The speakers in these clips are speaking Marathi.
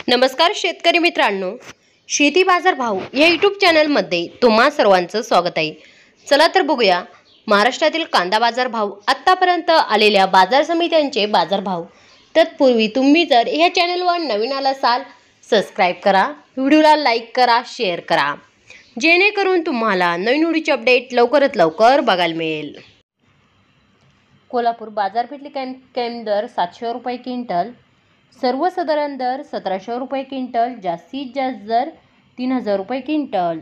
नमस्कार शेतकरी मित्रांनो, शेती बाजार भाव या यूट्यूब चॅनलमध्ये तुम्हा सर्वांचं स्वागत आहे। चला तर बघूया महाराष्ट्रातील कांदा बाजार भाव, आतापर्यंत आलेल्या बाजार समित्यांचे बाजार भाव। तत्पूर्वी तुम्ही जर या चॅनलवर नवीन आला असाल, सबस्क्राइब करा, व्हिडिओला लाईक करा, शेअर करा, जेणेकरून तुम्हाला नवीन व्हिडिओचे अपडेट लवकरात लवकर बघायला मिळेल। कोल्हापूर बाजारपेठेतील कॅम दर 700 रुपये क्विंटल, सर्वसाधारण दर 1700 रुपये क्विंटल, जास्तीत जास्त दर 3000 रुपये क्विंटल।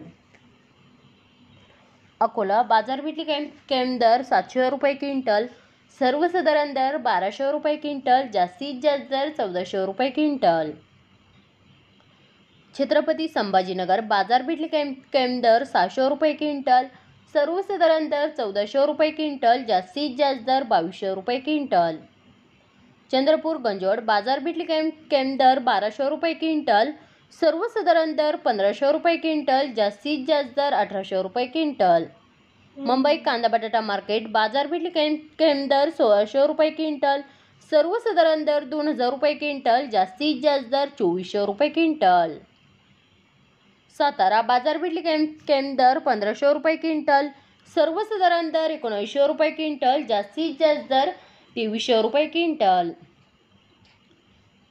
अकोला बाजारपेठेतील कॅम दर 700 रुपये क्विंटल, सर्वसाधारण दर 1200 रुपये क्विंटल, जास्तीत जास्त दर 1400 रुपये क्विंटल। छत्रपती संभाजीनगर बाजारपेठेतील कॅम दर 600 रुपये क्विंटल, सर्वसाधारण दर 1400 रुपये क्विंटल, जास्तीत जास्त दर 2200 रुपये क्विंटल। चंद्रपूर गंजोड बाजारपेठेतील कॅम दर 1200 रुपये क्विंटल, सर्वसाधारण दर 1500 रुपये क्विंटल, जास्तीत जास्त दर 1800 रुपये क्विंटल। मुंबई कांदा बटाटा मार्केट बाजारपेठेतील कॅम दर 1600 रुपये क्विंटल, सर्वसाधारण दर 2000 रुपये क्विंटल, जास्तीत जास्त दर 2400 रुपये क्विंटल। सातारा बाजारपेठेतील कॅम दर 1500 रुपये क्विंटल, सर्वसाधारण दर 1900 रुपये क्विंटल, जास्तीत जास्त दर 2300 रुपये क्विंटल।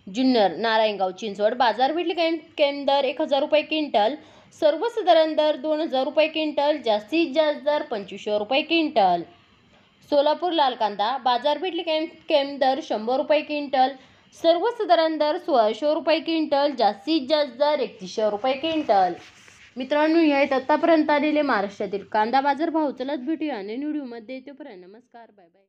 जुन्नर नारायणगाव चिंचवड बाजारपेठेतील कॅम दर 1000 रुपये क्विंटल, सर्वसाधारण दर 2000 रुपये क्विंटल, जास्तीत जास्त दर 2500 रुपये क्विंटल। सोलापूर लाल कांदा बाजारपेठेतील कॅम दर 100 रुपये क्विंटल, सर्वसाधारण दर 1600 रुपये क्विंटल, जास्तीत जास्त दर 3100 रुपये क्विंटल। मित्रांनो, हे आहेत आतापर्यंत आलेले महाराष्ट्रातील कांदा बाजार भाव। चला भेटूया नवीन व्हिडिओमध्ये, तोपर्यंत नमस्कार, बाय बाय।